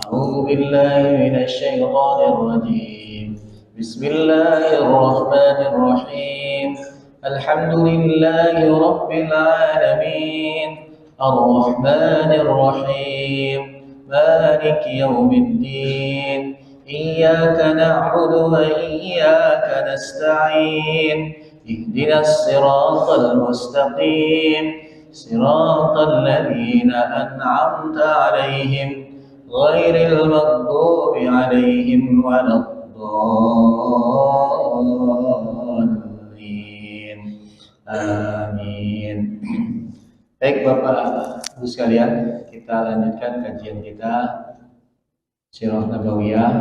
أعوذ بالله من الشيطان الرجيم. بسم الله الرحمن الرحيم. الحمد لله رب العالمين الرحمن الرحيم مالك يوم الدين إياك نعبد وإياك نستعين اهدنا الصراط المستقيم صراط الذين أنعمت عليهم غير المغضوب عليهم ولا الضالين. Amin. Baik Bapak Ibu sekalian, kita lanjutkan kajian kita Sirah Nabawiyah,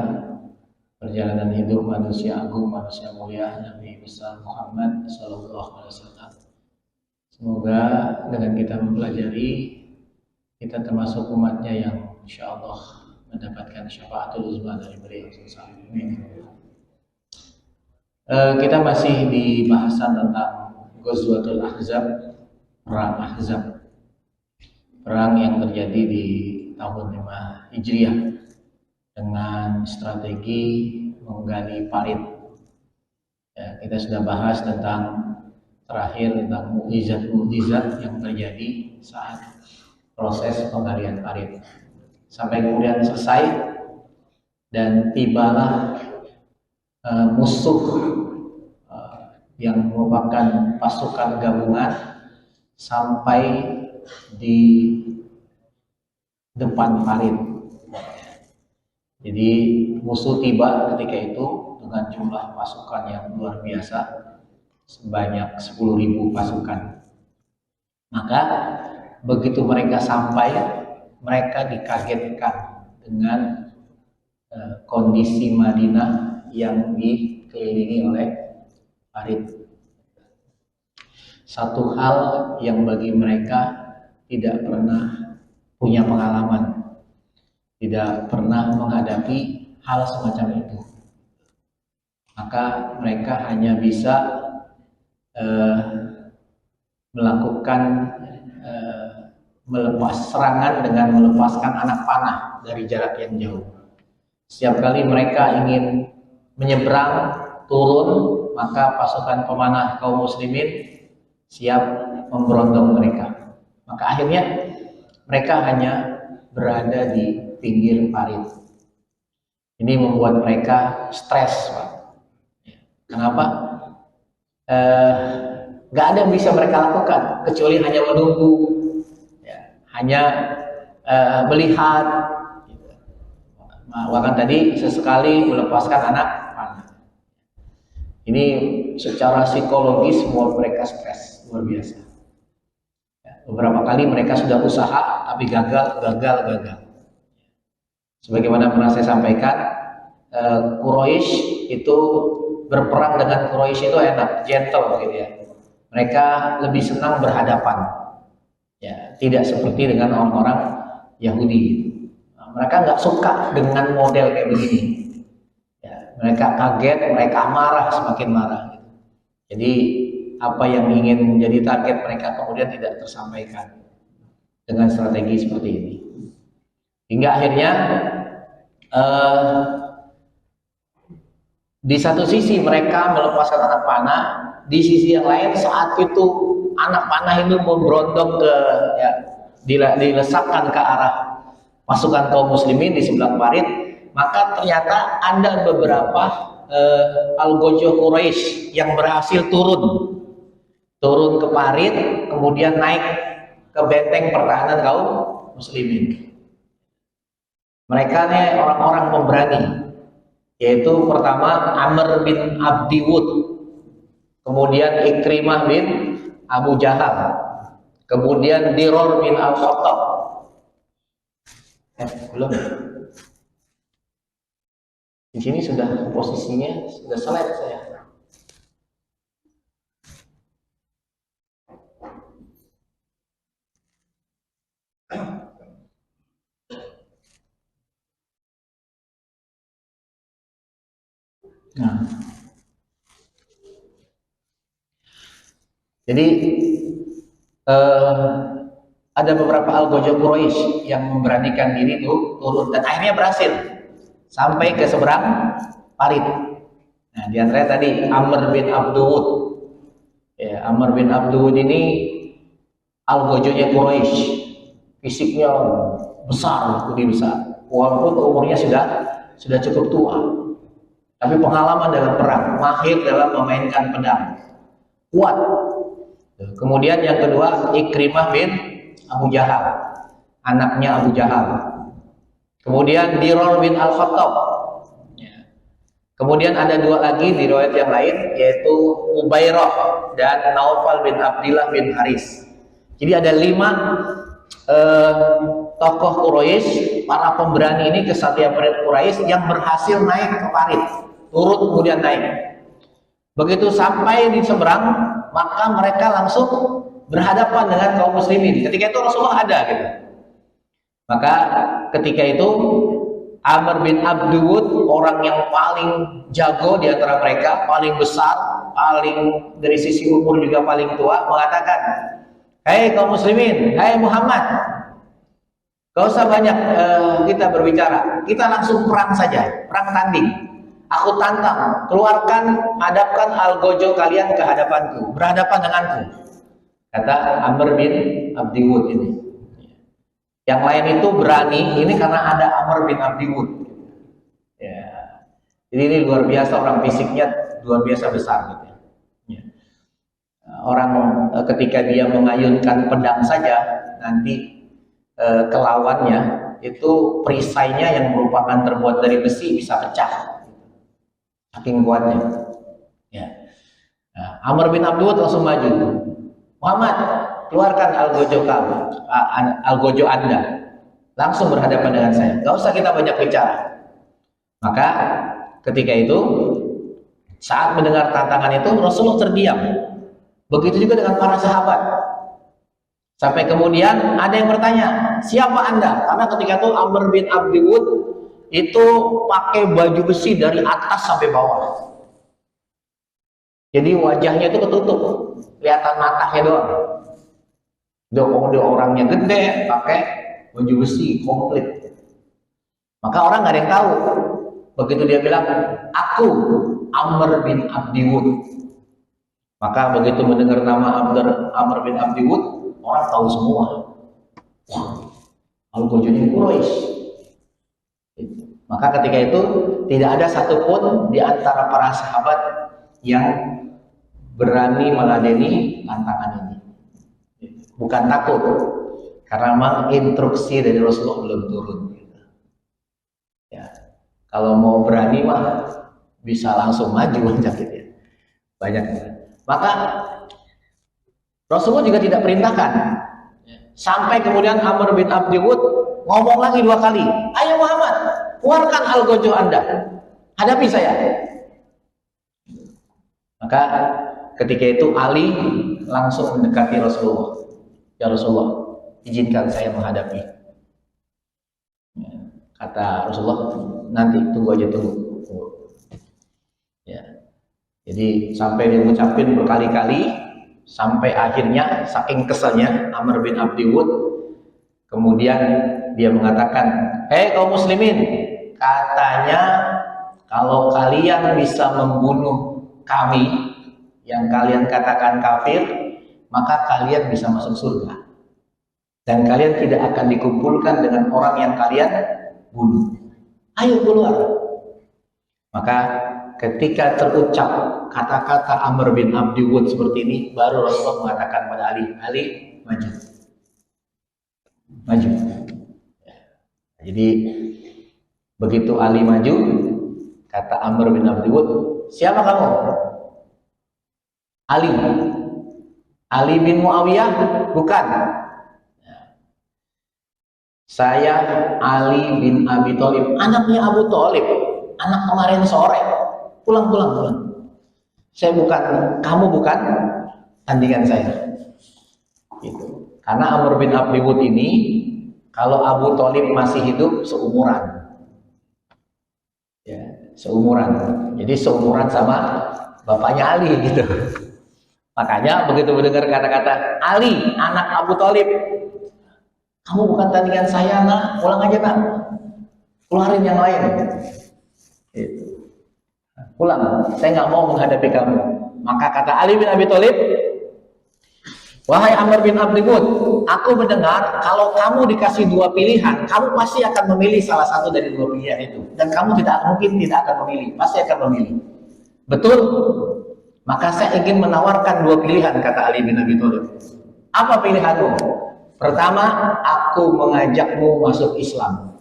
perjalanan hidup manusia agung, manusia mulia Nabi besar Muhammad sallallahu alaihi wasallam. Semoga dengan kita mempelajari, kita termasuk umatnya yang insya Allah mendapatkan syafaatul uzma dari beliau. Amin. Kita masih di bahasan tentang Ghazwatul Ahzab, perang Ahzab, perang yang terjadi di tahun 5 Hijriah dengan strategi menggali parit. Ya, kita sudah bahas tentang terakhir tentang mukjizat yang terjadi saat proses penggalian parit sampai kemudian selesai dan tibalah musuh yang merupakan pasukan gabungan sampai di depan parit. Jadi musuh tiba ketika itu dengan jumlah pasukan yang luar biasa, sebanyak 10.000 pasukan. Maka begitu mereka sampai, mereka dikagetkan dengan kondisi Madinah yang dikelilingi oleh parit. Satu hal yang bagi mereka tidak pernah punya pengalaman, tidak pernah menghadapi hal semacam itu. Maka mereka hanya bisa melakukan melepas serangan dengan melepaskan anak panah dari jarak yang jauh. Setiap kali mereka ingin menyeberang, turun, maka pasukan pemanah kaum muslimin siap memberondong mereka. Maka akhirnya mereka hanya berada di pinggir parit. Ini membuat mereka stres, Pak. Kenapa? Gak ada yang bisa mereka lakukan kecuali hanya menunggu, ya, hanya melihat. Bahkan tadi sesekali melepaskan anak panah. Ini secara psikologis membuat mereka stres luar biasa. Ya, beberapa kali mereka sudah usaha tapi gagal. Sebagaimana pernah saya sampaikan, Quraisy itu berperang dengan Quraisy itu enak, gentle gitu ya. Mereka lebih senang berhadapan, ya, tidak seperti dengan orang-orang Yahudi. Nah, mereka nggak suka dengan model kayak begini. Ya, mereka kaget, mereka marah, semakin marah. Jadi apa yang ingin menjadi target mereka kemudian tidak tersampaikan dengan strategi seperti ini. Hingga akhirnya di satu sisi mereka melepaskan anak panah, di sisi yang lain saat itu anak panah itu memberondong ke, ya, dilesakkan ke arah pasukan kaum muslimin di sebelah parit. Maka ternyata ada beberapa algojo Quraisy yang berhasil turun ke parit, kemudian naik ke benteng pertahanan kaum muslimin. Mereka nih orang-orang pemberani, yaitu pertama Amr bin Abdi Wud, kemudian Ikrimah bin Abu Jahal, kemudian Diror bin Al-Khattab. Belum. Di sini sudah posisinya sudah slide saya. Nah, jadi ada beberapa algojo Quraisy yang memberanikan diri itu turun dan akhirnya berhasil sampai ke seberang parit. Nah, di antaranya tadi Amr bin Abdul. Ya, Amr bin Abdul ini algojonya Quraisy, fisiknya besar, lebih besar. Walaupun umurnya sudah cukup tua, tapi pengalaman dalam perang, mahir dalam memainkan pedang, kuat. Kemudian yang kedua Ikrimah bin Abu Jahal, anaknya Abu Jahal. Kemudian Diror bin Al-Khattab. Kemudian ada dua lagi di riwayat yang lain, yaitu Ubairah dan Naufal bin Abdillah bin Haris. Jadi ada 5 tokoh Quraisy, para pemberani ini, kesatria Quraisy yang berhasil naik ke parit, turun kemudian naik. Begitu sampai di seberang, maka mereka langsung berhadapan dengan kaum muslimin. Ketika itu Rasulullah ada gitu. Maka ketika itu Amr bin Abdul, orang yang paling jago di antara mereka, paling besar, paling dari sisi umur juga paling tua, mengatakan, "Hei kaum muslimin, hai Muhammad, gak usah banyak kita berbicara, kita langsung perang saja, perang tanding. Aku tantang, keluarkan, hadapkan algojo kalian ke hadapanku, berhadapan denganku," kata Amr bin Abdiwud ini. Yang lain itu berani, ini karena ada Amr bin Abdiwud. Ya. Jadi ini luar biasa, orang fisiknya luar biasa besar gitu. Ya. Orang ketika dia mengayunkan pedang saja, nanti kelawannya itu perisainya yang merupakan terbuat dari besi bisa pecah. Saking kuatnya. Ya. Nah, Amr bin Abdiwud langsung maju. "Muhammad, keluarkan algojo Anda, langsung berhadapan dengan saya, gak usah kita banyak bicara." Maka ketika itu, saat mendengar tantangan itu, Rasulullah terdiam. Begitu juga dengan para sahabat. Sampai kemudian ada yang bertanya, "Siapa Anda?" Karena ketika itu Amr bin Abdiwud itu pakai baju besi dari atas sampai bawah. Jadi wajahnya itu ketutup, kelihatan matanya doang. Dia orangnya gede, pakai baju besi komplit. Maka orang nggak ada yang tahu. Begitu dia bilang, "Aku Amr bin Abdiwud." Maka begitu mendengar nama Amr bin Abdiwud, orang tahu semua. Wah, algojonya Quraisy. Maka ketika itu tidak ada satupun di antara para sahabat yang berani meladeni tantangan ini. Bukan takut, karena memang instruksi dari Rasulullah belum turun. Ya, kalau mau berani mah bisa langsung maju aja gitu ya. Banyak. Maka Rasulullah juga tidak perintahkan. Sampai kemudian Amr bin Abdiwud ngomong lagi 2 kali, "Ayo Muhammad, keluarkan algojo Anda, hadapi saya." Maka ketika itu Ali langsung mendekati Rasulullah. "Ya Rasulullah, izinkan saya menghadapi." Kata Rasulullah, "Nanti tunggu aja, tunggu." Ya. Jadi sampai dia ngucapin berkali-kali, sampai akhirnya saking keselnya Amr bin Abdiwud, kemudian dia mengatakan, "Hei kaum muslimin, katanya kalau kalian bisa membunuh kami yang kalian katakan kafir, maka kalian bisa masuk surga. Dan kalian tidak akan dikumpulkan dengan orang yang kalian bunuh. Ayo keluar." Maka ketika terucap kata-kata Amr bin Abdiwud seperti ini, baru Rasulullah mengatakan pada Ali, "Ali, maju. Maju." Jadi begitu Ali maju, kata Amr bin Abdiwud, "Siapa kamu?" "Ali." "Ali bin Muawiyah?" "Bukan." "Saya Ali bin Abi Thalib, anaknya Abu Thalib, anak kemarin sore. Pulang. Saya bukan, kamu bukan tandingan saya." Gitu. Karena Amr bin Abdiwud ini, kalau Abu Thalib masih hidup, seumuran. Ya, seumuran. Jadi seumuran sama bapaknya Ali gitu. Makanya begitu mendengar kata-kata Ali, anak Abu Thalib, Kamu bukan tandingan saya, nak. Pulang aja, nak. Keluarin yang lain. Gitu. Pulang. Saya nggak mau menghadapi kamu. Maka kata Ali bin Abi Thalib, wahai Amr bin Abdi Wud, aku mendengar kalau kamu dikasih dua pilihan, kamu pasti akan memilih salah satu dari dua pilihan itu. Dan kamu tidak mungkin tidak akan memilih, pasti akan memilih. Betul? Maka saya ingin menawarkan dua pilihan, kata Ali bin Abi Thalib. Apa pilihanmu? Pertama, aku mengajakmu masuk Islam.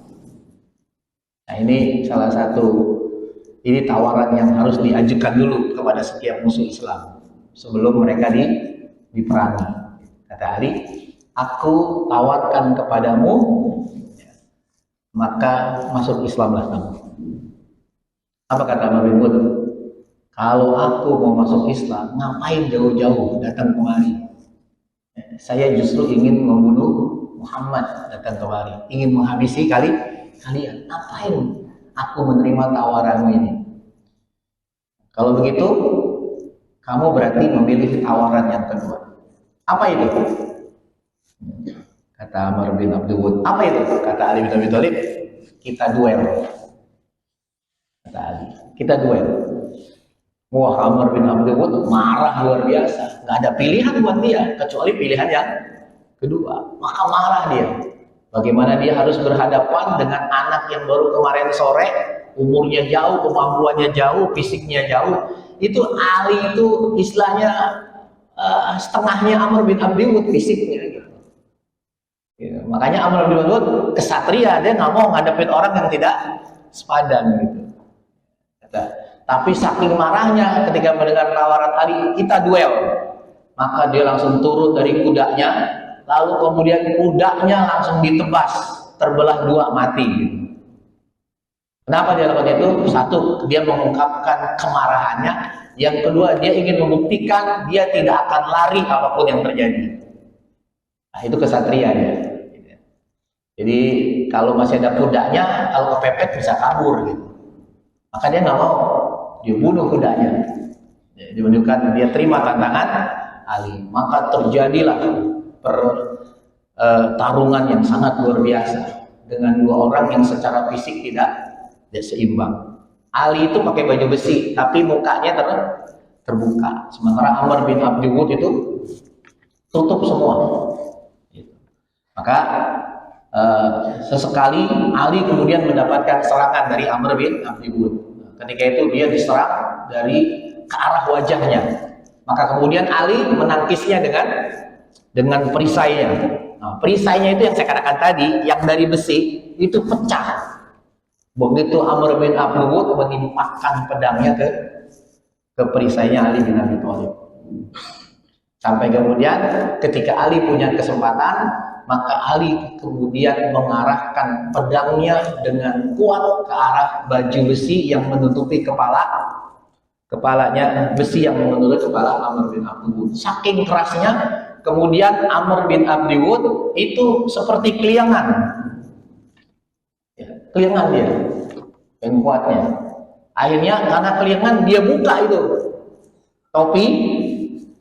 Nah, ini salah satu, ini tawaran yang harus diajukan dulu kepada setiap musuh Islam sebelum mereka diperangi. Kata Ali, aku tawarkan kepadamu, maka masuk Islamlah kamu. Apa kata Nabi Hud? Kalau aku mau masuk Islam, ngapain jauh-jauh datang kemari? Saya justru ingin membunuh Muhammad, datang kemari, ingin menghabisi kalian. Ngapain aku menerima tawaranmu ini? Kalau begitu, kamu berarti memilih tawaran yang kedua. Apa itu? Kata Amr bin Abdi Wud. Apa itu? Kata Ali bin Abi Thalib, kita duel. Kata Ali, kita duel. Wah, Amr bin Abdi Wud marah luar biasa. Nggak ada pilihan buat dia kecuali pilihan yang kedua. Maka marah dia. Bagaimana dia harus berhadapan dengan anak yang baru kemarin sore, umurnya jauh, kemampuannya jauh, fisiknya jauh. Itu Ali itu istilahnya setengahnya Amr bin Abdi Wud fisiknya. Gitu. Ya, makanya Amr bin Abdi Wud kesatria, dia nggak mau ngadepin orang yang tidak sepadan gitu. Tapi saking marahnya ketika mendengar tawaran Ali, kita duel, maka dia langsung turun dari kudanya, lalu kemudian kudanya langsung ditebas, terbelah dua, mati. Kenapa dia lakukan itu? Satu, dia mengungkapkan kemarahannya. Yang kedua, dia ingin membuktikan dia tidak akan lari apapun yang terjadi. Nah, itu kesatria ya. Jadi kalau masih ada kudanya, kalau kepepet bisa kabur gitu. Maka dia nggak mau, dia bunuh kudanya. Dia menunjukkan dia terima tantangan Ali. Maka terjadilah pertarungan yang sangat luar biasa dengan dua orang yang secara fisik tidak seimbang. Ali itu pakai baju besi, tapi mukanya terbuka. Sementara Amr bin Abdi Wud itu tutup semua. Maka sesekali Ali kemudian mendapatkan serangan dari Amr bin Abdi Wud. Ketika itu dia diserang dari ke arah wajahnya. Maka kemudian Ali menangkisnya dengan perisainya. Nah, perisainya itu yang saya katakan tadi, yang dari besi itu pecah. Begitu Amr bin Abdi Wud menimpakan pedangnya ke perisainya Ali bin Abi Thalib. Sampai kemudian ketika Ali punya kesempatan, maka Ali kemudian mengarahkan pedangnya dengan kuat ke arah baju besi yang menutupi kepalanya, besi yang menutupi kepala Amr bin Abdi Wud. Saking kerasnya, kemudian Amr bin Abdi Wud itu seperti keliangan. Keliangan dia, yang kuatnya. Akhirnya karena keliangan dia buka itu topi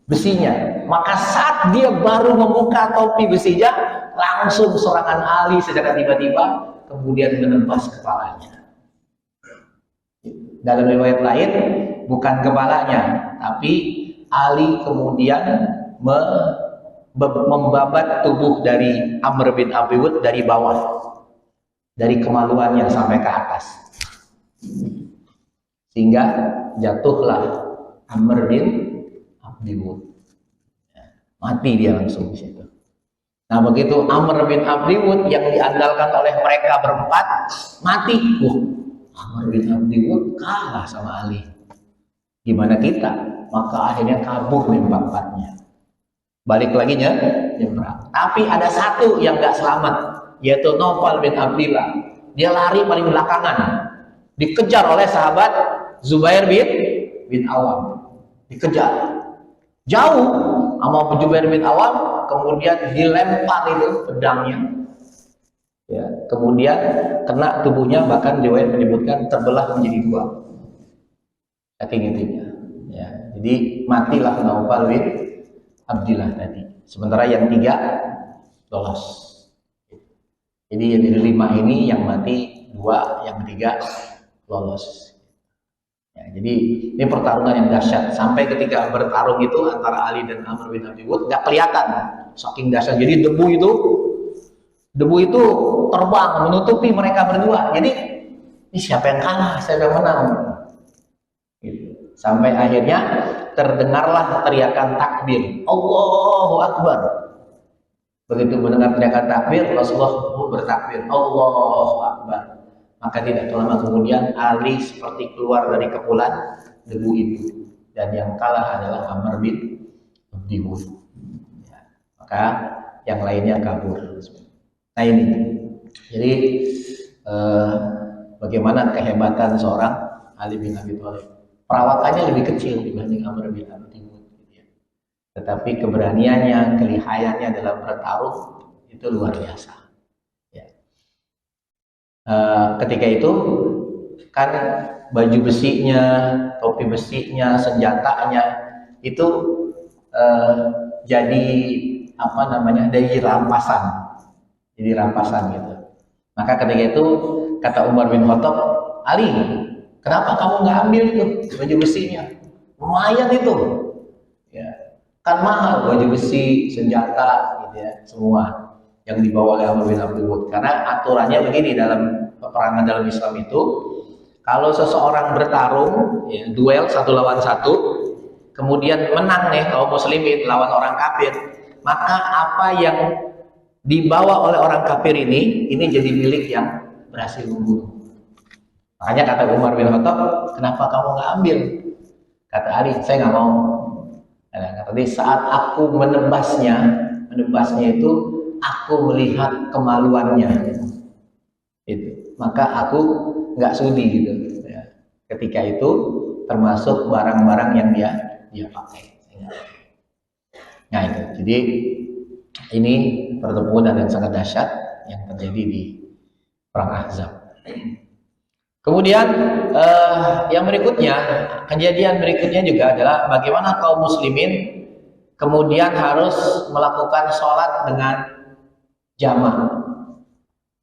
besinya. Maka saat dia baru membuka topi besinya, langsung serangan Ali secara tiba-tiba kemudian menembas kepalanya. Dalam riwayat lain bukan kepalanya, tapi Ali kemudian membabat tubuh dari Amr bin Abi Wud dari bawah, dari kemaluannya sampai ke atas, sehingga jatuhlah Amr bin Abi Wud. Mati dia langsung di situ. Nah, begitu Amr bin Abdi Wud yang diandalkan oleh mereka berempat mati, Amr bin Abdi Wud kalah sama Ali. Gimana kita? Maka akhirnya kabur nih empat-empatnya. Balik lagi nyebrang. Tapi ada satu yang gak selamat, yaitu Naufal bin Abdillah. Dia lari paling belakangan, dikejar oleh sahabat Zubair bin Awam. Dikejar jauh sama Zubair bin Awam, kemudian dilempar itu pedangnya, ya, kemudian kena tubuhnya, bahkan riwayat menyebutkan terbelah menjadi dua, saking itunya, ya. Jadi matilah Naufal bin Abdillah tadi, sementara yang tiga lolos. Jadi yang dari 5 ini yang mati 2, yang 3 lolos. Ya, jadi ini pertarungan yang dahsyat. Sampai ketika bertarung itu antara Ali dan Amr bin Abi Wud nggak kelihatan, saking dahsyat. Jadi debu itu terbang menutupi mereka berdua. Jadi ini siapa yang kalah, siapa yang menang? Gitu. Sampai akhirnya terdengarlah teriakan takbir, Allahu Akbar. Begitu mendengar teriakan takbir, Rasulullah bertakbir, Allahu Akbar. Maka tidak lama kemudian Ali seperti keluar dari kepulan debu itu, dan yang kalah adalah Amr bin Abi Wud. Ya, maka yang lainnya kabur. Nah ini, jadi bagaimana kehebatan seorang Ali bin Abi Thalib. Perawakannya lebih kecil dibanding Amr bin Abi Wud, tetapi keberaniannya, kelihayannya dalam bertarung itu luar biasa. Ketika itu kan baju besinya, topi besinya, senjatanya itu jadi apa namanya, dari rampasan, gitu. Maka ketika itu kata Umar bin Khattab, Ali, kenapa kamu nggak ambil itu baju besinya? Lumayan itu, ya kan mahal baju besi, senjata, gitu ya, semua yang dibawa oleh Amr bin Abi Wud. Karena aturannya begini dalam peperangan dalam Islam itu, kalau seseorang bertarung, ya, duel 1 lawan 1, kemudian menang nih kaum muslimin lawan orang kafir, maka apa yang dibawa oleh orang kafir ini jadi milik yang berhasil membunuh. Makanya kata Umar bin Khattab, kenapa kamu nggak ambil? Kata Ali, saya nggak mau. Kata dia, saat aku menebasnya itu aku melihat kemaluannya, itu, maka aku nggak sudi gitu. Ya. Ketika itu termasuk barang-barang yang dia pakai. Nah itu, jadi ini pertempuran yang sangat dahsyat yang terjadi di perang Ahzab. Kemudian yang berikutnya, kejadian berikutnya juga adalah bagaimana kaum muslimin kemudian harus melakukan sholat dengan jamaah,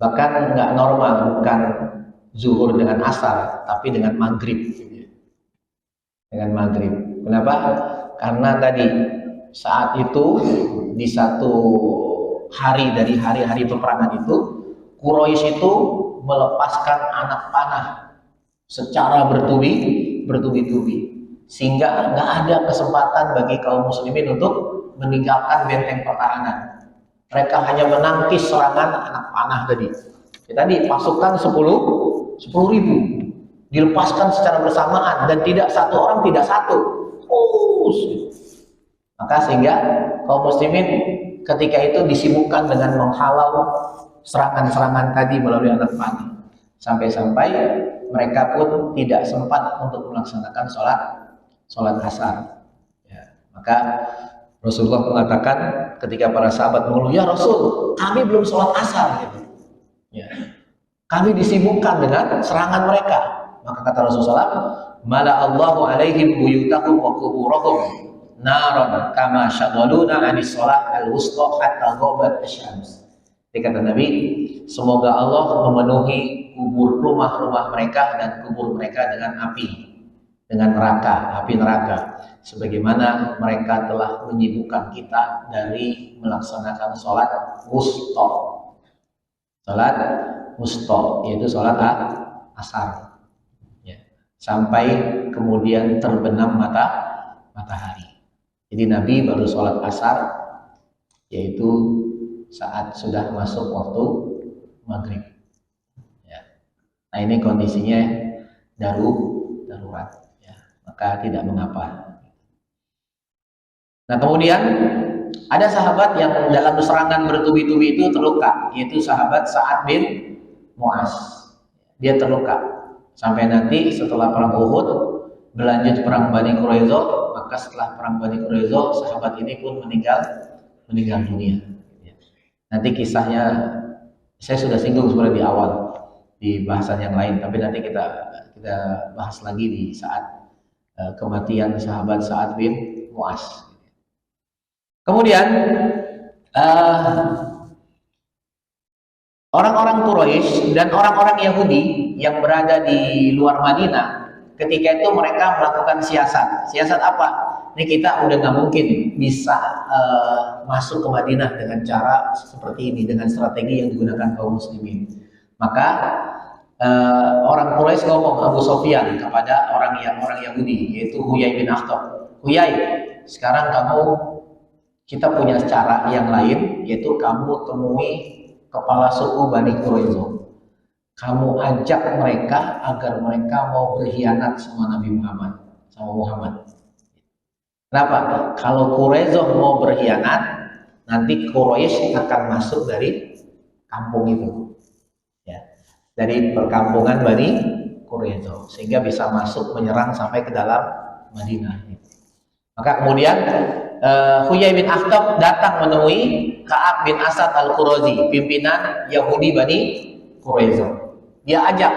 bahkan nggak normal, bukan zuhur dengan asar, tapi dengan maghrib. Kenapa? Karena tadi saat itu di satu hari dari hari-hari peperangan itu, Quraisy itu melepaskan anak panah secara bertubi-tubi, sehingga nggak ada kesempatan bagi kaum muslimin untuk meninggalkan benteng pertahanan. Mereka hanya menangkis serangan anak panah tadi. Tadi pasukan 10.000 dilepaskan secara bersamaan, dan tidak satu orang, tidak satu. Maka sehingga kaum muslimin ketika itu disibukkan dengan menghalau serangan-serangan tadi melalui anak panah. Sampai-sampai mereka pun tidak sempat untuk melaksanakan sholat asar. Ya, maka Rasulullah mengatakan ketika para sahabat mengeluh, ya Rasul, kami belum sholat asar gitu. Ya. Kami disibukkan dengan serangan mereka. Maka kata Rasulullah, mala Allahu alaihim buyutakum wa quburakum naran kama syaghaluna 'anis shalah al-wusta hatta ghabat asy-syams. Kata Nabi, semoga Allah memenuhi kubur rumah-rumah mereka dan kubur mereka dengan api, dengan api neraka, sebagaimana mereka telah menyibukkan kita dari melaksanakan sholat wusta. Sholat wusta yaitu sholat asar, ya, sampai kemudian terbenam matahari. Jadi Nabi baru sholat asar, yaitu saat sudah masuk waktu maghrib. Ya. Nah ini kondisinya darurat. Maka tidak mengapa. Nah kemudian ada sahabat yang dalam serangan bertubi-tubi itu terluka, yaitu sahabat Sa'ad bin Mu'az. Dia terluka sampai nanti setelah perang Uhud berlanjut perang Bani Quraidzah. Maka setelah perang Bani Quraidzah, sahabat ini pun meninggal dunia. Nanti kisahnya saya sudah singgung sebenarnya di awal di bahasan yang lain, tapi nanti kita bahas lagi di saat kematian sahabat Sa'ad bin Mu'az. Kemudian orang-orang Quraisy dan orang-orang Yahudi yang berada di luar Madinah, ketika itu mereka melakukan siasat. Siasat apa? Ini kita udah nggak mungkin bisa masuk ke Madinah dengan cara seperti ini, dengan strategi yang digunakan kaum muslimin. Maka orang Quraisy ngomong Abu Sufyan kepada orang Yahudi, yaitu Huyai bin Akhtab. Huyai, sekarang kita punya cara yang lain, yaitu kamu temui kepala suku Bani Quraisyah. Kamu ajak mereka agar mereka mau berkhianat sama Nabi Muhammad, sama Muhammad. Kenapa? Kalau Quraisyah mau berkhianat, nanti Quraisy akan masuk dari kampung itu, ya, dari perkampungan Bani Quraisyah, sehingga bisa masuk menyerang sampai ke dalam Madinah. Maka kemudian Huyai bin Akhtab datang menemui Ka'ab bin Asad al-Qurazi, pimpinan Yahudi Bani Quraisyah. Dia ajak,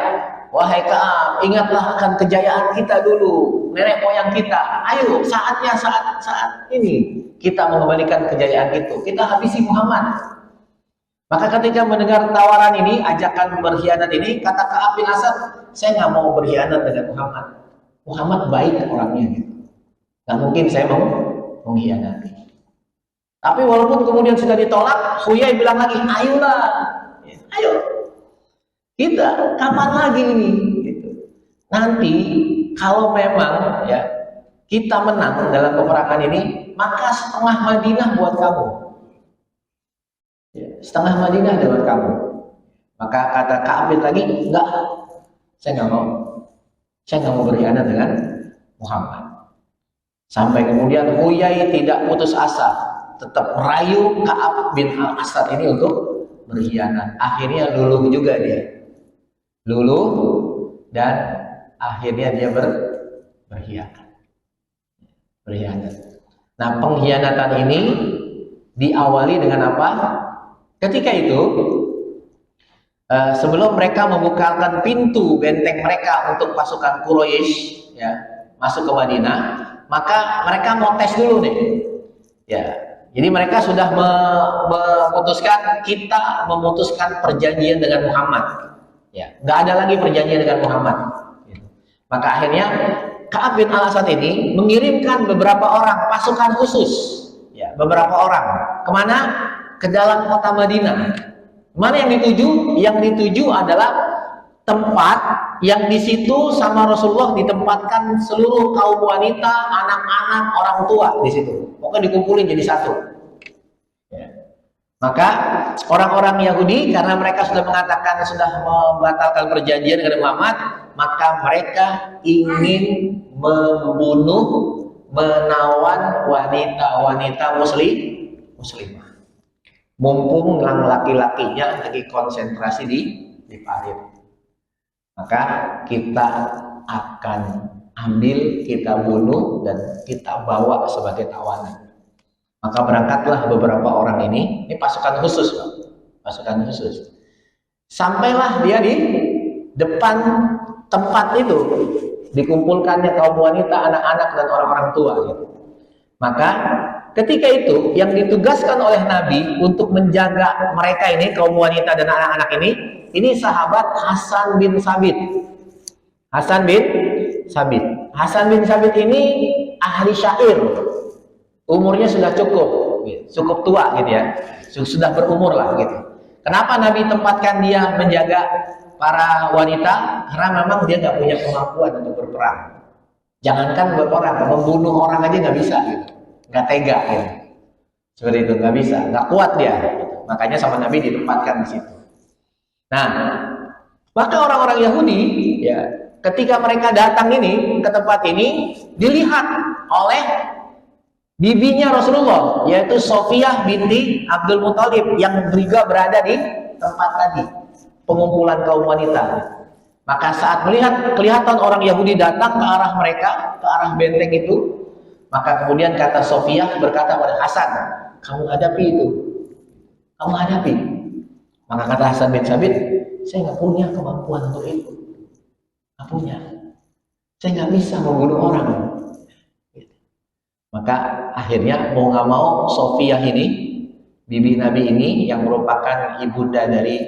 wahai Ka'ab, ingatlah akan kejayaan kita dulu, nenek moyang kita. Ayo, saatnya saat ini kita mengembalikan kejayaan itu. Kita habisi Muhammad. Maka ketika mendengar tawaran ini, ajakan berkhianat ini, kata Ka'ab bin Asad, saya nggak mau berkhianat dengan Muhammad. Muhammad baik orangnya, gitu. Nggak mungkin saya mau mengkhianati. Tapi walaupun kemudian sudah ditolak, Huyai bilang lagi, ayolah, ayo. Kita kapan lagi ini? Gitu. Nanti kalau memang ya kita menang dalam peperangan ini, maka setengah Madinah buat kamu. Ya, setengah Madinah buat kamu. Maka kata Ka'ab lagi, enggak, saya nggak mau. Saya nggak mau berkhianat dengan Muhammad. Sampai kemudian Huyai tidak putus asa, tetap merayu Ka'ab bin Al-Asad ini untuk berkhianat. Akhirnya luluh juga dia. Luluh dan akhirnya dia berkhianat. Nah, pengkhianatan ini diawali dengan apa? Ketika itu sebelum mereka membukakan pintu benteng mereka untuk pasukan Quraisy, ya, masuk ke Madinah, maka mereka mau tes dulu nih. Ya, jadi mereka sudah memutuskan, kita memutuskan perjanjian dengan Muhammad. Ya, nggak ada lagi perjanjian dengan Muhammad. Maka akhirnya Ka'ab bin Al-Asad ini mengirimkan beberapa orang pasukan khusus, ya, beberapa orang kemana? Ke dalam kota Madinah. Mana yang dituju? Yang dituju adalah tempat yang di situ sama Rasulullah ditempatkan seluruh kaum wanita, anak-anak, orang tua di situ. Pokoknya dikumpulin jadi satu. Maka orang-orang Yahudi, karena mereka sudah mengatakan sudah membatalkan perjanjian dengan Muhammad, maka mereka ingin membunuh, menawan wanita-wanita muslimah. Mumpung laki-lakinya lagi konsentrasi di Parit, maka kita akan ambil, kita bunuh, dan kita bawa sebagai tawanan. Maka berangkatlah beberapa orang ini pasukan khusus, Pak. Pasukan khusus. Sampailah dia di depan tempat itu, dikumpulkannya kaum wanita, anak-anak, dan orang-orang tua. Gitu. Maka ketika itu yang ditugaskan oleh Nabi untuk menjaga mereka ini, kaum wanita dan anak-anak ini sahabat Hasan bin Sabit. Hasan bin Sabit ini ahli syair. Umurnya sudah cukup tua gitu ya, sudah berumur lah gitu. Kenapa Nabi tempatkan dia menjaga para wanita? Karena memang dia nggak punya kemampuan untuk berperang. Jangankan berperang, membunuh orang aja nggak bisa gitu, nggak tega gitu. Seperti itu, nggak bisa, nggak kuat dia. Gitu. Makanya sama Nabi ditempatkan di situ. Nah, maka orang-orang Yahudi ya, ketika mereka datang ini ke tempat ini, dilihat oleh bibinya Rasulullah, yaitu Sofiyah binti Abdul Muthalib, yang juga berada di tempat tadi pengumpulan kaum wanita. Maka saat kelihatan orang Yahudi datang ke arah mereka, ke arah benteng itu, maka kemudian kata Sofiyah berkata pada Hasan, kamu hadapi itu, kamu hadapi. Maka kata Hasan bin Sabit, saya nggak punya kemampuan untuk itu, nggak punya, saya nggak bisa membunuh orang. Maka akhirnya mau nggak mau Sofiyah ini, bibi Nabi ini yang merupakan ibunda dari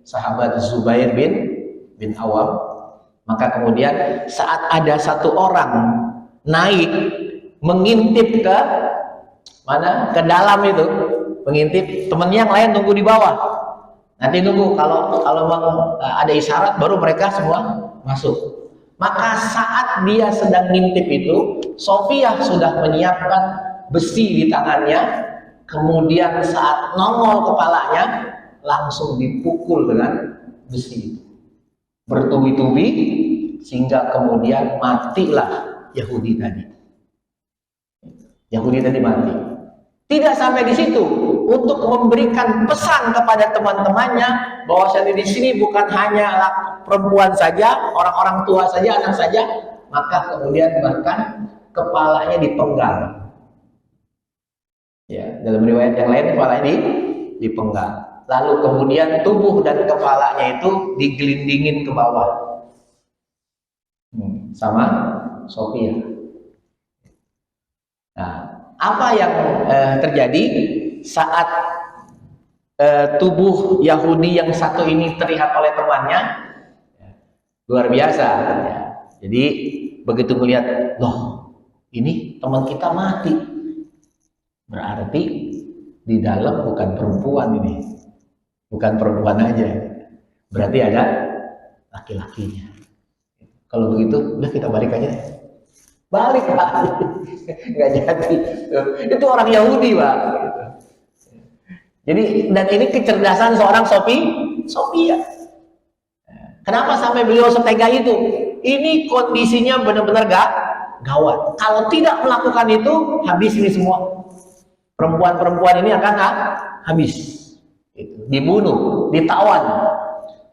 sahabat Zubair bin Awam. Maka kemudian saat ada satu orang naik mengintip ke mana? Ke dalam itu, mengintip, temennya yang lain tunggu di bawah. Nanti nunggu kalau ada isyarat baru mereka semua masuk. Maka saat dia sedang ngintip itu, Sofiyah sudah menyiapkan besi di tangannya. Kemudian saat nongol kepalanya, langsung dipukul dengan besi itu, bertubi-tubi, sehingga kemudian matilah Yahudi tadi. Yahudi tadi mati. Tidak sampai di situ, untuk memberikan pesan kepada teman-temannya bahwasanya di sini bukan hanya perempuan saja, orang-orang tua saja, anak saja, maka kemudian bahkan kepalanya dipenggal. Ya, dalam riwayat yang lain kepalanya dipenggal. Lalu kemudian tubuh dan kepalanya itu digelindingin ke bawah. Sama Sofia. Nah, apa yang terjadi saat tubuh Yahudi yang satu ini terlihat oleh temannya? Luar biasa. Ya. Jadi begitu melihat, loh, ini teman kita mati. Berarti di dalam bukan perempuan ini. Bukan perempuan aja. Berarti ada laki-lakinya. Kalau begitu, udah kita balik aja. Balik, Pak. Nggak jadi. Itu orang Yahudi, Pak. Jadi, dan ini kecerdasan seorang Sofia. Kenapa sampai beliau setega itu? Ini kondisinya benar-benar gawat. Kalau tidak melakukan itu, habis ini semua. Perempuan-perempuan ini akan habis. Dibunuh, ditawan.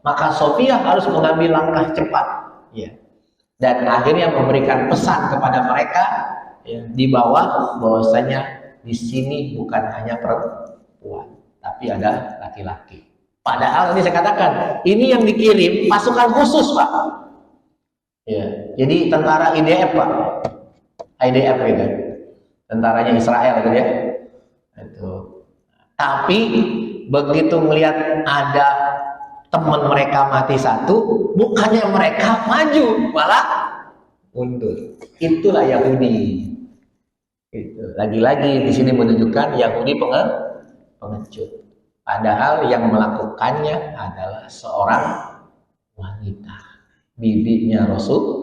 Maka Sofia harus mengambil langkah cepat. Ya. Dan akhirnya memberikan pesan kepada mereka, ya, di bawah, bahwasanya di sini bukan hanya perempuan, tapi ada laki-laki. Padahal ini saya katakan, ini yang dikirim pasukan khusus, Pak. Ya, jadi tentara IDF, Pak. IDF itu, tentaranya Israel, gitu ya. Itu. Tapi begitu melihat ada teman mereka mati satu, bukannya mereka maju, malah mundur. Itulah Yahudi. Itu. Lagi-lagi di sini menunjukkan Yahudi pengecut. Padahal yang melakukannya adalah seorang wanita, bibinya Rasul.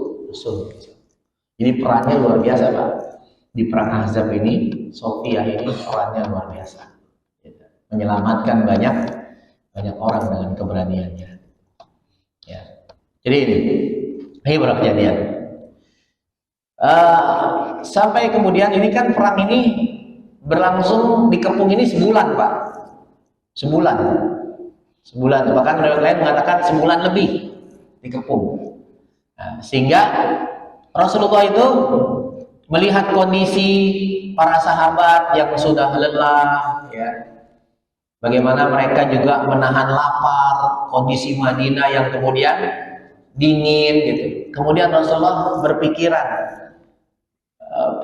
Jadi perannya luar biasa, Pak. Di perang Ahzab ini, Sofia ini perannya luar biasa. Menyelamatkan banyak orang dengan keberaniannya. Ya. Jadi ini berapa kejadian. Sampai kemudian ini kan perang ini berlangsung, dikepung ini sebulan, Pak. Sebulan. Bahkan orang lain mengatakan sebulan lebih dikepung. Nah, sehingga Rasulullah itu melihat kondisi para sahabat yang sudah lelah, ya. Bagaimana mereka juga menahan lapar, kondisi Madinah yang kemudian dingin gitu. Kemudian Rasulullah berpikiran,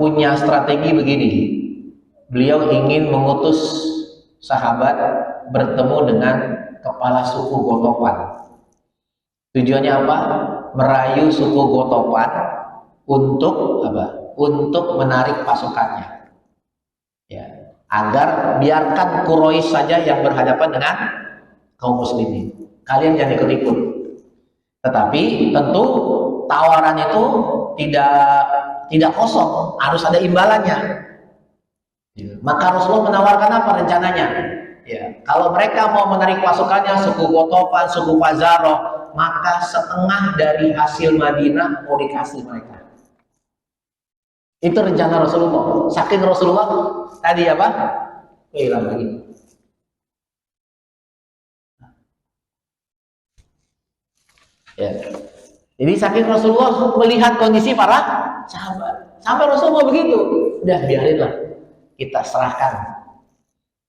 punya strategi begini. Beliau ingin mengutus sahabat bertemu dengan kepala suku Gotopan. Tujuannya apa? Merayu suku Gotopan untuk apa? Untuk menarik pasukannya. Ya. Agar biarkan Quraisy saja yang berhadapan dengan kaum muslimin. Kalian jangan ikut-ikut. Tetapi tentu tawaran itu tidak kosong, harus ada imbalannya. Maka Rasulullah menawarkan apa rencananya? Ya, kalau mereka mau menarik pasukannya, suku Gotopan, suku Fazarah, maka setengah dari hasil Madinah mau dikasih mereka. Itu rencana Rasulullah. Saking Rasulullah tadi apa? Hilang lagi. Ya. Jadi saking Rasulullah melihat kondisi para sahabat, sampai Rasulullah begitu, udah biarinlah kita serahkan.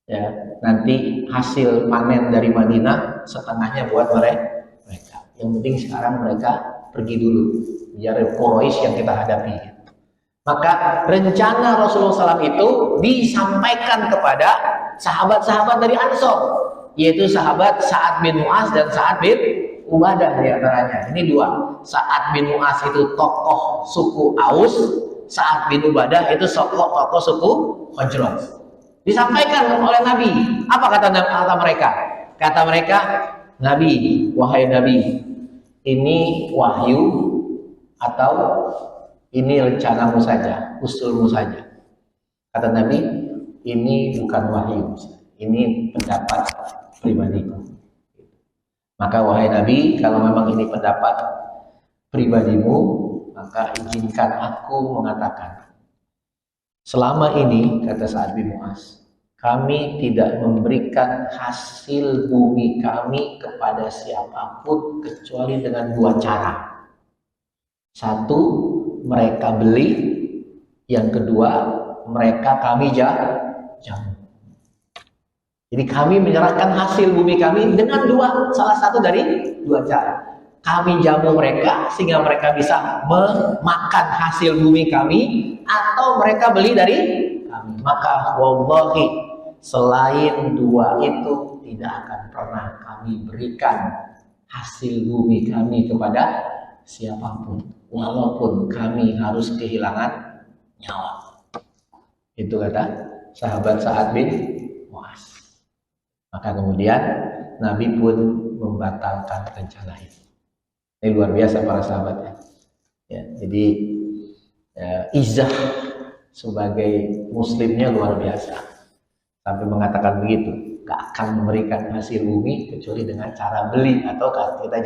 Ya, nanti hasil panen dari Madinah setengahnya buat mereka. Yang penting sekarang mereka pergi dulu, biar Quraisy yang kita hadapi. Maka rencana Rasulullah SAW itu disampaikan kepada sahabat-sahabat dari Ansor yaitu sahabat Sa'ad bin Mu'az dan Sa'ad bin Ubadah di antaranya. Ini dua. Sa'ad bin Mu'az itu tokoh suku Aus, Sa'ad bin Ubadah itu tokoh suku Khazraj. Disampaikan oleh Nabi. Apa kata mereka? Kata mereka, Nabi, wahai Nabi, ini wahyu atau ini rencanamu saja, usulmu saja. Kata Nabi, ini bukan wahyu, ini pendapat pribadiku. Maka wahai Nabi, kalau memang ini pendapat pribadimu, maka izinkan aku mengatakan. Selama ini, kata Sa'ad bin Mu'az, kami tidak memberikan hasil bumi kami kepada siapapun kecuali dengan dua cara. Satu, mereka beli. Yang kedua, mereka kami jamu. Jadi kami menyerahkan hasil bumi kami dengan salah satu dari dua cara. Kami jamu mereka sehingga mereka bisa memakan hasil bumi kami, atau mereka beli dari kami. Maka wallahi, selain dua itu tidak akan pernah kami berikan hasil bumi kami kepada siapapun, walaupun kami harus kehilangan nyawa. Itu kata sahabat Sa'ad bin Mu'az. Maka kemudian Nabi pun membatalkan rencana itu. Ini luar biasa para sahabatnya. Ya, jadi izah sebagai muslimnya luar biasa. Sampai mengatakan begitu, gak akan memberikan hasil bumi kecuali dengan cara beli atau kita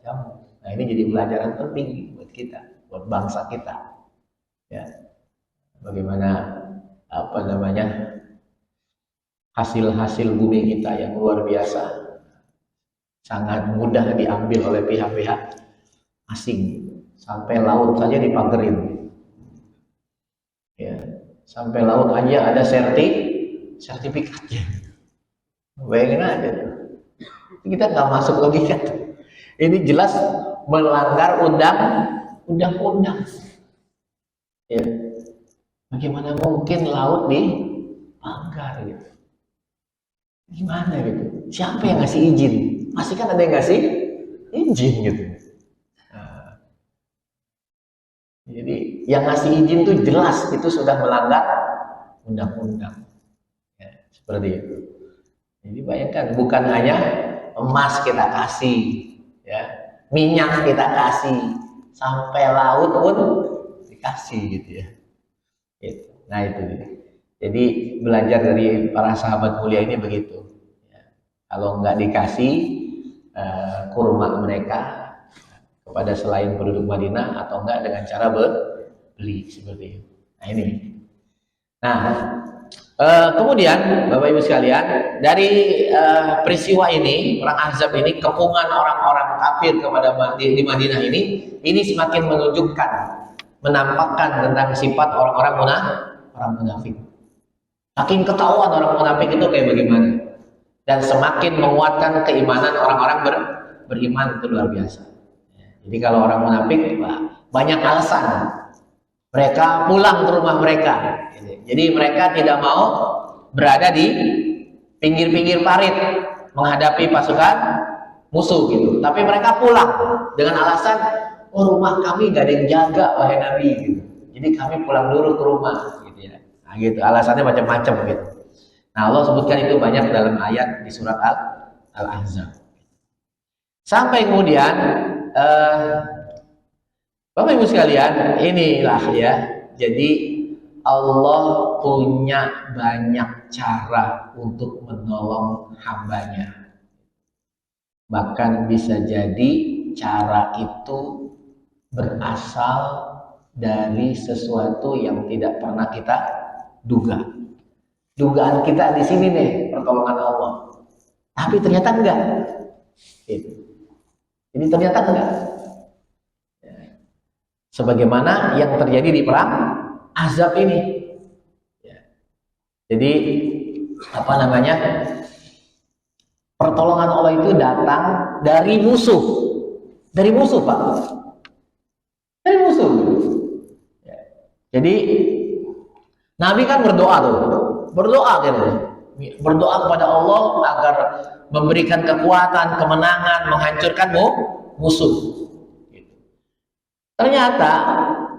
jamu. Nah, ini jadi pelajaran penting buat kita, buat bangsa kita. Ya, bagaimana hasil-hasil bumi kita yang luar biasa sangat mudah diambil oleh pihak-pihak asing. Sampai laut saja dipagerin. Ya, sampai laut aja ada sertifikatnya. Bayangin aja. Kita nggak masuk logika. Ini jelas melanggar undang-undang. Ya. Bagaimana mungkin laut dipagar gitu? Gimana gitu? Siapa yang ngasih izin? Pasti kan ada yang ngasih izin gitu. Nah, jadi yang ngasih izin tuh jelas itu sudah melanggar undang-undang. Ya, seperti itu. Jadi bayangkan, bukan hanya emas kita kasih, ya, minyak kita kasih, sampai laut pun dikasih gitu ya. Gitu. Nah itu dia. Jadi belajar dari para sahabat mulia ini begitu. Ya. Kalau nggak dikasih kurma mereka kepada selain penduduk Madinah, atau enggak dengan cara beli seperti itu. Nah ini. Nah kemudian Bapak Ibu sekalian, dari peristiwa ini, perang Ahzab ini, kepungan orang-orang kafir kepada di Madinah ini semakin menunjukkan, menampakkan tentang sifat orang munafik. Makin ketahuan orang munafik itu kayak bagaimana, dan semakin menguatkan keimanan orang-orang beriman. Itu luar biasa. Jadi kalau orang munafik banyak alasan mereka pulang ke rumah mereka. Jadi mereka tidak mau berada di pinggir-pinggir parit menghadapi pasukan musuh gitu. Tapi mereka pulang dengan alasan, oh rumah kami gak ada yang jaga wahai Nabi gitu. Jadi kami pulang dulu ke rumah gitu ya. Nah gitu, alasannya macam-macam gitu. Nah Allah sebutkan itu banyak dalam ayat di surat Al-Ahzab. Sampai kemudian Bapak Ibu sekalian, inilah ya. Jadi Allah punya banyak cara untuk menolong hambanya. Bahkan bisa jadi cara itu berasal dari sesuatu yang tidak pernah kita duga. Dugaan kita di sini nih, pertolongan Allah. Tapi ternyata enggak. Jadi ternyata enggak. Sebagaimana yang terjadi di perang Ahzab ini. Jadi pertolongan Allah itu datang dari musuh. Dari musuh, Pak. Dari musuh. Jadi Nabi kan berdoa tuh. Berdoa gitu. berdoa kepada Allah agar memberikan kekuatan, kemenangan, menghancurkan musuh. Ternyata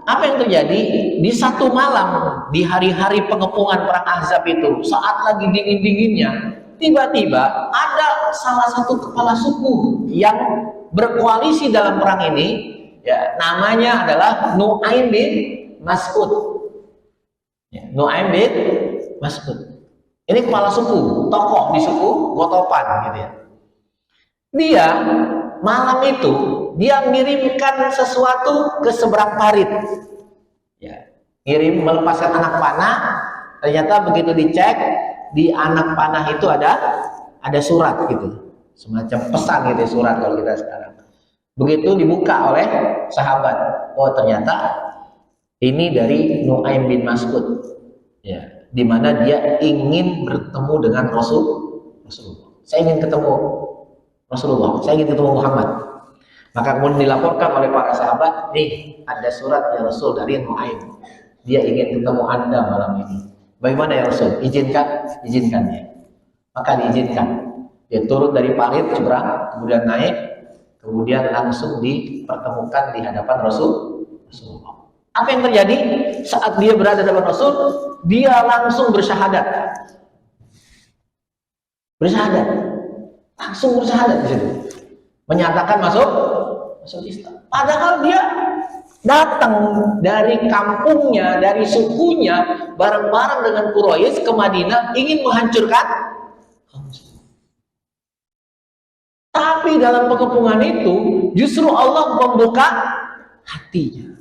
apa yang terjadi di satu malam di hari-hari pengepungan perang Ahzab itu, saat lagi dingin-dinginnya, tiba-tiba ada salah satu kepala suku yang berkoalisi dalam perang ini, ya, namanya adalah Nu'aim bin Mas'ud. Ya, Nu'aim bin Mas'ud. Ini kepala suku, tokoh di suku Gotopan gitu ya. Dia malam itu dia mengirimkan sesuatu ke seberang parit. Ya, ngirim melepaskan anak panah. Ternyata begitu dicek di anak panah itu ada surat gitu. Semacam pesan gitu, surat kalau kita sekarang. Begitu dibuka oleh sahabat, oh ternyata ini dari Nu'aim bin Mas'ud. Ya, di mana dia ingin bertemu dengan Rasulullah. Saya ingin ketemu Rasulullah, saya ingin ketemu Muhammad. Maka kemudian dilaporkan oleh para sahabat, nih ada surat ya Rasul dari Nu'aim. Dia ingin ketemu Anda malam ini. Bagaimana ya Rasul? Izinkan? Izinkan ya. Maka diizinkan. Dia turun dari parit seberang, kemudian naik, kemudian langsung dipertemukan di hadapan Rasulullah. Apa yang terjadi saat dia berada dalam Rasul? Dia langsung bersyahadat. Bersyahadat. Langsung bersyahadat di situ. Menyatakan masuk Islam. Padahal dia datang dari kampungnya, dari sukunya, bareng-bareng dengan Quraisy ke Madinah ingin menghancurkan kaum muslimin. Tapi dalam pengepungan itu justru Allah membuka hatinya.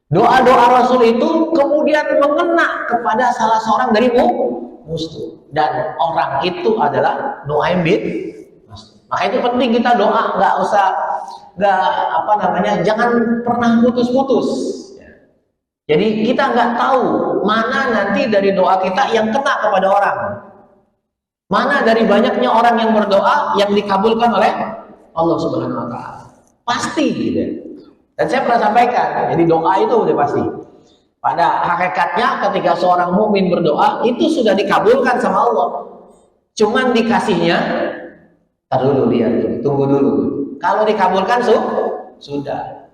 Doa-doa Rasul itu kemudian mengena kepada salah seorang dari musuh, dan orang itu adalah Nu'aim bin Mas'ud. Maka itu penting kita doa, jangan pernah putus-putus. Jadi kita nggak tahu mana nanti dari doa kita yang kena kepada orang, mana dari banyaknya orang yang berdoa yang dikabulkan oleh Allah Subhanahu Wa Taala. Pasti gitu. Dan saya pernah sampaikan, jadi doa itu udah pasti. Pada hakikatnya ketika seorang mukmin berdoa itu sudah dikabulkan sama Allah. Cuman dikasihnya, taruh dulu dia, tunggu dulu. Kalau dikabulkan sudah.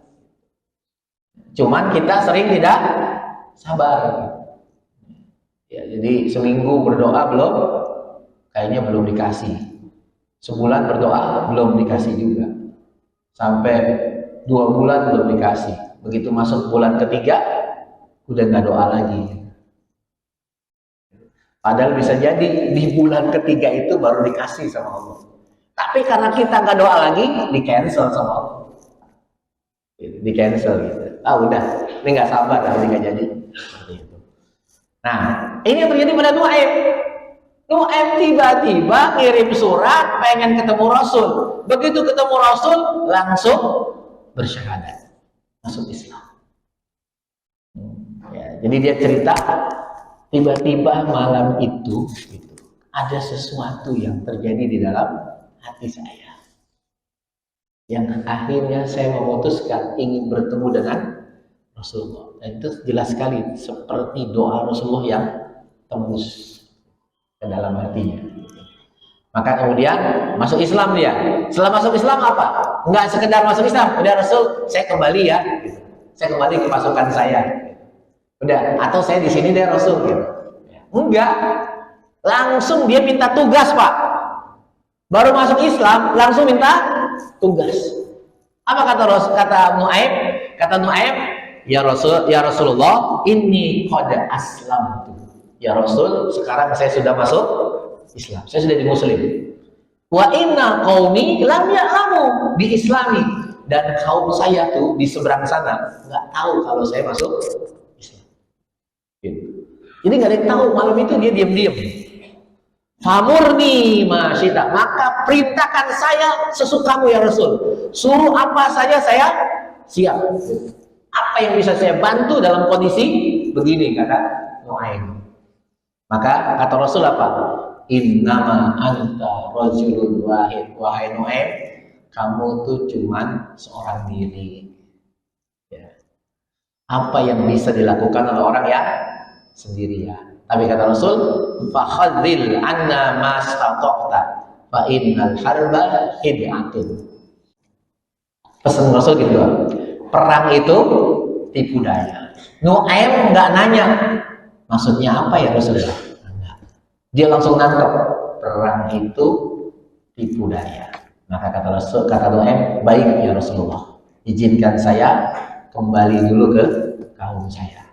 Cuman kita sering tidak sabar. Ya, jadi seminggu berdoa kayaknya belum dikasih. Sebulan berdoa belum dikasih juga. Sampai 2 bulan belum dikasih. Begitu masuk bulan ketiga udah nggak doa lagi. Padahal bisa jadi di bulan ketiga itu baru dikasih sama Allah. Tapi karena kita nggak doa lagi, di cancel sama Allah. Di cancel gitu. Udah, ini nggak sabar, ini nggak jadi. Seperti itu. Nah, ini yang terjadi pada Nu'aim. Nu'aim tiba-tiba ngirim surat pengen ketemu Rasul. Begitu ketemu Rasul langsung bersyahadat, masuk Islam. Ya, jadi dia cerita tiba-tiba malam itu ada sesuatu yang terjadi di dalam hati saya, yang akhirnya saya memutuskan ingin bertemu dengan Rasulullah. Dan itu jelas sekali seperti doa Rasulullah yang tembus ke dalam hatinya. Maka kemudian masuk Islam dia. Setelah masuk Islam apa? Enggak sekedar masuk Islam, udah Rasul, saya kembali ya. Saya kembali ke pasukan saya. Udah, atau saya di sini deh Rasul gitu. Enggak. Langsung dia minta tugas, Pak. Baru masuk Islam, langsung minta tugas. Apa kata Nu'aim? Kata Nu'aim, ya Rasulullah, inni qad aslamtu. Ya Rasul, sekarang saya sudah masuk Islam. Saya sudah di Muslim. Wa inna qaumi lam ya'lamu bi islami, dan kaum saya tuh di seberang sana nggak tahu kalau saya masuk Islam. Gitu. Jadi nggak ada yang tahu. Malam itu dia diam-diam. Famurni masyita, maka perintahkan saya sesukamu ya Rasul. Suruh apa saja saya siap. Apa yang bisa saya bantu dalam kondisi begini, kata Nu'aim. Maka kata Rasul apa? Innama anta rajulun wahid. Wahai Nu'aim, kamu tuh cuman seorang diri. Ya. Apa yang bisa dilakukan oleh orang yang sendirian. Tapi kata Rasul, fakhadzil anna ma stata'ta fa innal harba hid'atun. Pesan Rasul gitu, perang itu tipu daya. Nuaim nggak nanya maksudnya apa ya Rasulullah, dia langsung nangkep, perang itu tipu daya. Maka kata Rasul, kata Nuaim, baik ya Rasulullah, izinkan saya kembali dulu ke kaum saya.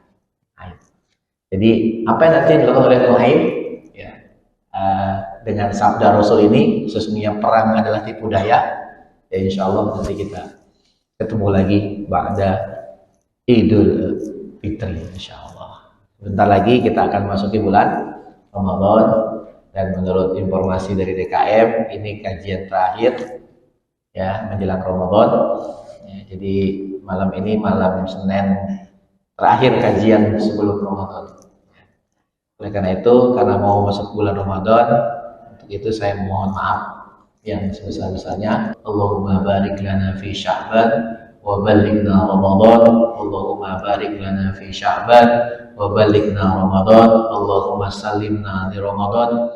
Jadi apa yang nanti dilakukan oleh Nuaim ya, dengan sabda Rasul ini, sesungguhnya perang adalah tipu daya, ya insya Allah nanti kita ketemu lagi ba'da Idul Fitri insya Allah. Bentar lagi kita akan masuki bulan Ramadan, dan menurut informasi dari DKM ini kajian terakhir ya menjelang Ramadan ya, jadi malam ini malam Senin terakhir kajian sebelum Ramadan. Oleh karena itu, karena mau masuk bulan Ramadan, untuk itu saya mohon maaf yang sebesar-besarnya. Allahumma barik lana fi Sya'ban wa ballighna Ramadan. Allahumma barik lana fi Sya'ban wa ballighna Ramadan. Allahumma sallimna li Ramadan.